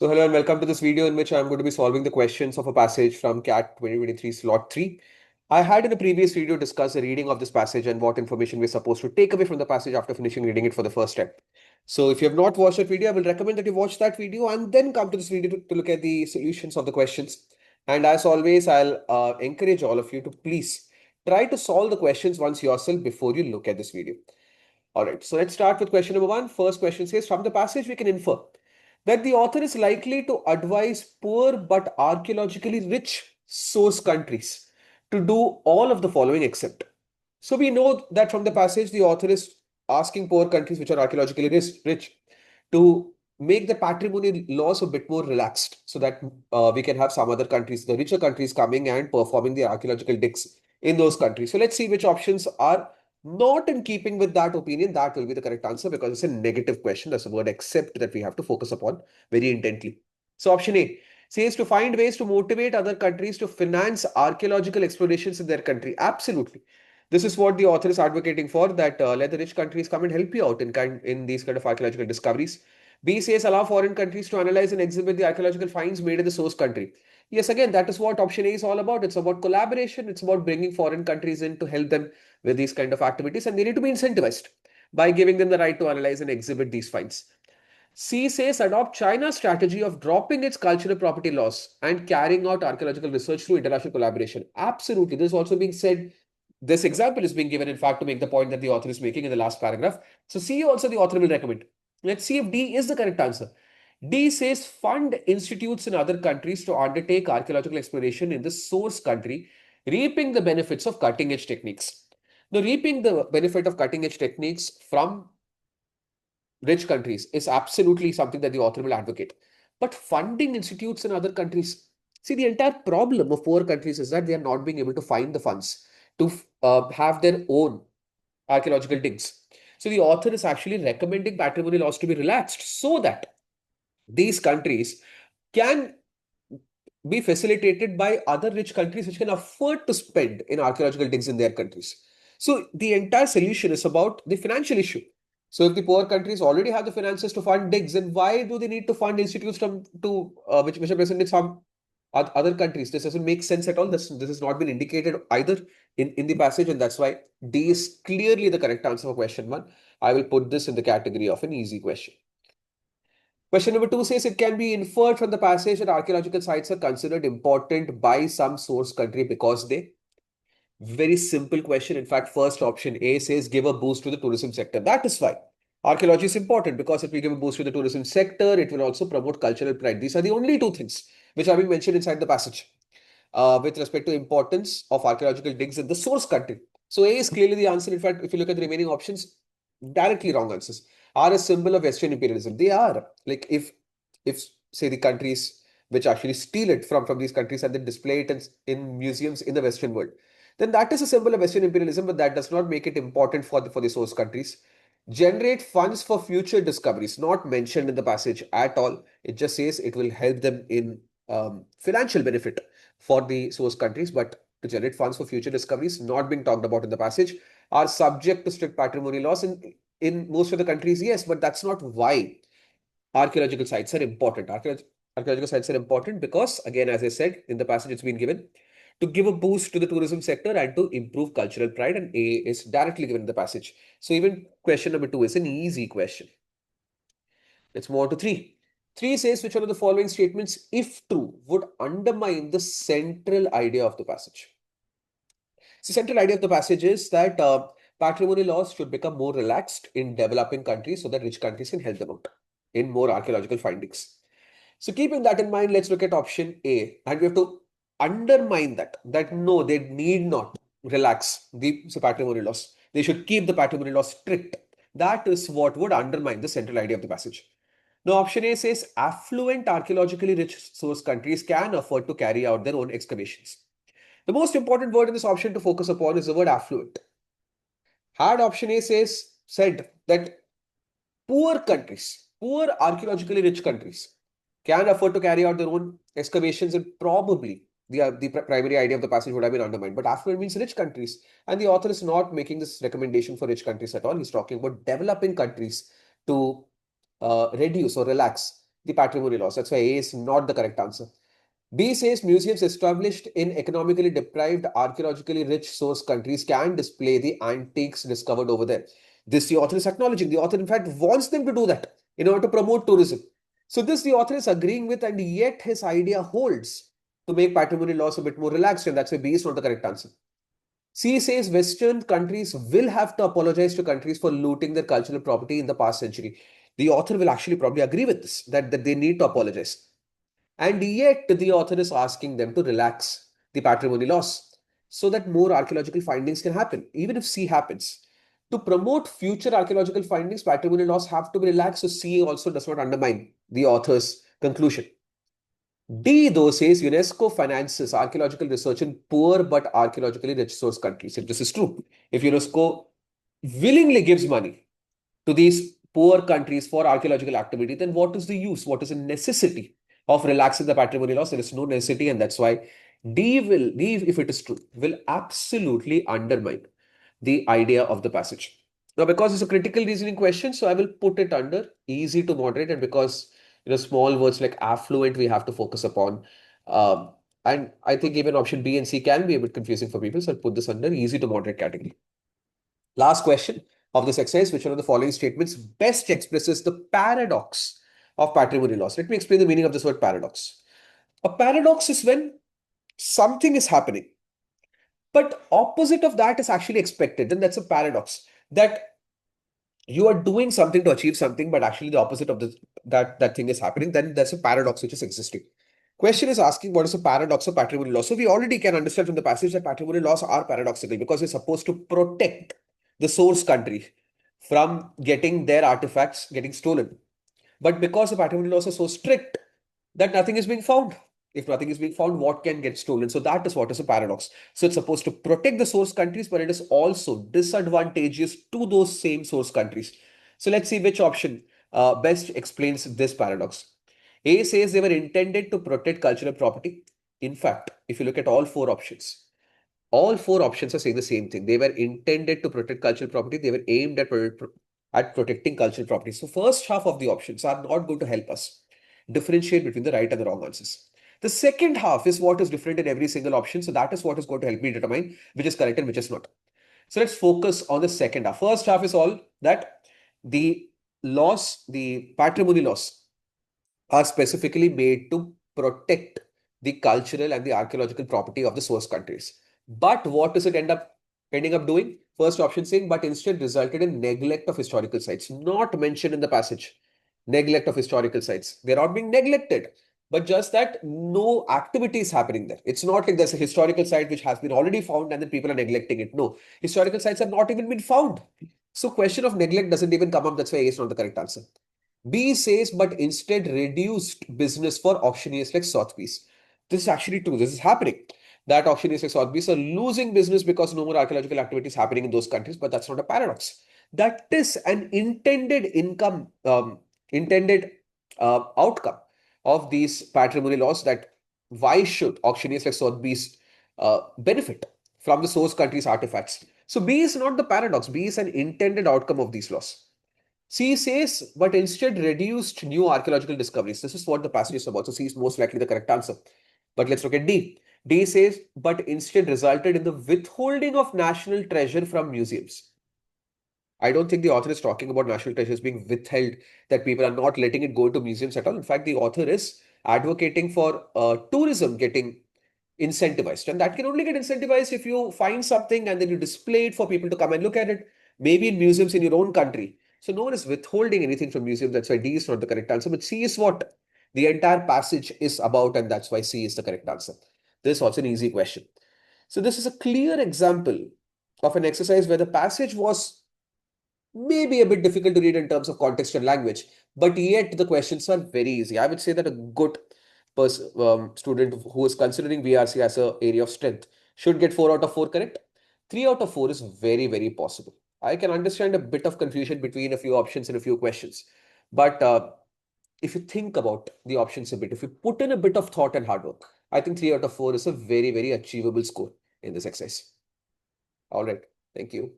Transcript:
So hello and welcome to this video in which I'm going to be solving the questions of a passage from CAT 2023 slot 3. I had in a previous video discussed the reading of this passage and what information we're supposed to take away from the passage after finishing reading it for the first time. So if you have not watched that video, I will recommend that you watch that video and then come to this video to look at the solutions of the questions. And as always, I'll encourage all of you to please try to solve the questions once yourself before you look at this video. All right, so let's start with question number one. First question says, from the passage we can infer that the author is likely to advise poor but archaeologically rich source countries to do all of the following except. So we know that from the passage, the author is asking poor countries which are archaeologically rich to make the patrimony laws a bit more relaxed so that we can have some other countries, the richer countries coming and performing the archaeological digs in those countries. So let's see which options are not in keeping with that opinion. That will be the correct answer because it's a negative question. That's a word except that we have to focus upon very intently. So option A says to find ways to motivate other countries to finance archaeological explorations in their country. Absolutely. This is what the author is advocating for, that let the rich countries come and help you out in these kind of archaeological discoveries. B says allow foreign countries to analyze and exhibit the archaeological finds made in the source country. Yes, again, that is what option A is all about. It's about collaboration. It's about bringing foreign countries in to help them with these kind of activities, and they need to be incentivized by giving them the right to analyze and exhibit these finds. C says adopt China's strategy of dropping its cultural property laws and carrying out archaeological research through international collaboration. Absolutely. This is also being said. This example is being given, in fact, to make the point that the author is making in the last paragraph. So C also the author will recommend. Let's see if D is the correct answer. D says fund institutes in other countries to undertake archaeological exploration in the source country, reaping the benefits of cutting edge techniques. Now, reaping the benefit of cutting edge techniques from rich countries is absolutely something that the author will advocate. But funding institutes in other countries, see, the entire problem of poor countries is that they are not being able to find the funds to have their own archaeological digs. So the author is actually recommending patrimony laws to be relaxed so that these countries can be facilitated by other rich countries which can afford to spend in archaeological digs in their countries. So the entire solution is about the financial issue. So if the poor countries already have the finances to fund digs, then why do they need to fund institutes which are present in some other countries? This doesn't make sense at all. This has not been indicated either in the passage, and that's why D is clearly the correct answer for question one. I will put this in the category of an easy question. Question number two says it can be inferred from the passage that archaeological sites are considered important by some source country because they. Very simple question. In fact, first option A says give a boost to the tourism sector. That is why archaeology is important, because if we give a boost to the tourism sector, it will also promote cultural pride. These are the only two things which are being mentioned inside the passage with respect to importance of archaeological digs in the source country. So A is clearly the answer. In fact, if you look at the remaining options, directly wrong answers. Are a symbol of Western imperialism. They are. Like if say the countries which actually steal it from these countries and then display it in museums in the Western world, then that is a symbol of Western imperialism, but that does not make it important for the source countries. Generate funds for future discoveries, not mentioned in the passage at all. It just says it will help them in financial benefit for the source countries, but to generate funds for future discoveries, not being talked about in the passage, are subject to strict patrimony laws in most of the countries, yes, but that's not why archaeological sites are important. Archaeological sites are important because, again, as I said, in the passage it's been given to give a boost to the tourism sector and to improve cultural pride, and A is directly given in the passage. So even question number two is an easy question. Let's move on to three. Three says which one of the following statements, if true, would undermine the central idea of the passage. The central idea of the passage is that patrimony laws should become more relaxed in developing countries so that rich countries can help them out in more archaeological findings. So keeping that in mind, let's look at option A, and we have to undermine that no, they need not relax the patrimony laws. They should keep the patrimony laws strict. That is what would undermine the central idea of the passage. Now, option A says affluent archaeologically rich source countries can afford to carry out their own excavations. The most important word in this option to focus upon is the word affluent. Had option A said that poor countries, poor archaeologically rich countries can afford to carry out their own excavations, and probably the primary idea of the passage would have been undermined. But affluent means rich countries, and the author is not making this recommendation for rich countries at all. He's talking about developing countries to reduce or relax the patrimony laws. That's why A is not the correct answer. B says museums established in economically deprived, archaeologically rich source countries can display the antiques discovered over there. This the author is acknowledging. The author, in fact, wants them to do that in order to promote tourism. So this the author is agreeing with, and yet his idea holds to make patrimony laws a bit more relaxed, and that's why B is not the correct answer. C says Western countries will have to apologize to countries for looting their cultural property in the past century. The author will actually probably agree with this, that they need to apologize. And yet the author is asking them to relax the patrimony laws so that more archaeological findings can happen, even if C happens. To promote future archaeological findings, patrimony laws have to be relaxed, so C also does not undermine the author's conclusion. D, though, says UNESCO finances archaeological research in poor but archaeologically rich source countries. If this is true, if UNESCO willingly gives money to these poor countries for archaeological activity, then what is the use? What is the necessity of relaxing the patrimony laws? There is no necessity, and that's why D, if it is true, will absolutely undermine the idea of the passage. Now, because it's a critical reasoning question, so I will put it under easy to moderate, and because small words like affluent we have to focus upon. Um, and I think even option B and C can be a bit confusing for people, so I'll put this under easy to moderate category. Last question of this exercise, which one of the following statements best expresses the paradox of patrimony laws? Let me explain the meaning of this word paradox. A paradox is when something is happening, but opposite of that is actually expected. Then that's a paradox. That you are doing something to achieve something, but actually the opposite of that thing is happening. Then that's a paradox which is existing. Question is asking what is the paradox of patrimony law. So we already can understand from the passage that patrimony laws are paradoxical because it's supposed to protect the source country from getting their artifacts getting stolen. But because the patrimony laws are so strict that nothing is being found. If nothing is being found, what can get stolen? So that is what is a paradox. So it's supposed to protect the source countries, but it is also disadvantageous to those same source countries. So let's see which option best explains this paradox. A says they were intended to protect cultural property. In fact, if you look at all four options are saying the same thing. They were intended to protect cultural property. They were aimed at protecting cultural property. So first half of the options are not going to help us differentiate between the right and the wrong answers. The second half is what is different in every single option. So that is what is going to help me determine which is correct and which is not. So let's focus on the second half. First half is all that the laws, the patrimony laws, are specifically made to protect the cultural and the archaeological property of the source countries. But what does it ending up doing? First option saying, but instead resulted in neglect of historical sites. Not mentioned in the passage. Neglect of historical sites. They're not being neglected, but just that no activity is happening there. It's not like there's a historical site which has been already found and then people are neglecting it. No, historical sites have not even been found. So question of neglect doesn't even come up. That's why A is not the correct answer. B says, but instead reduced business for auctioneers like Sotheby's. This is actually true. This is happening. That auctioneers like Sotheby's are losing business because no more archaeological activities happening in those countries, but that's not a paradox. That is an intended outcome of these patrimony laws. That why should auctioneers like Sotheby's benefit from the source country's artifacts? So B is not the paradox. B is an intended outcome of these laws. C says, but instead reduced new archaeological discoveries. This is what the passage is about. So C is most likely the correct answer. But let's look at D. D says, but instead resulted in the withholding of national treasure from museums. I don't think the author is talking about national treasures being withheld, that people are not letting it go into museums at all. In fact, the author is advocating for tourism getting incentivized. And that can only get incentivized if you find something and then you display it for people to come and look at it, maybe in museums in your own country. So no one is withholding anything from museums. That's why D is not the correct answer. But C is what the entire passage is about, and that's why C is the correct answer. This is also an easy question. So this is a clear example of an exercise where the passage was maybe a bit difficult to read in terms of context and language, but yet the questions are very easy. I would say that a good student who is considering VRC as an area of strength should get 4 out of 4 correct. 3 out of 4 is very, very possible. I can understand a bit of confusion between a few options and a few questions, but if you think about the options a bit, if you put in a bit of thought and hard work, I think 3 out of 4 is a very, very achievable score in this exercise. All right. Thank you.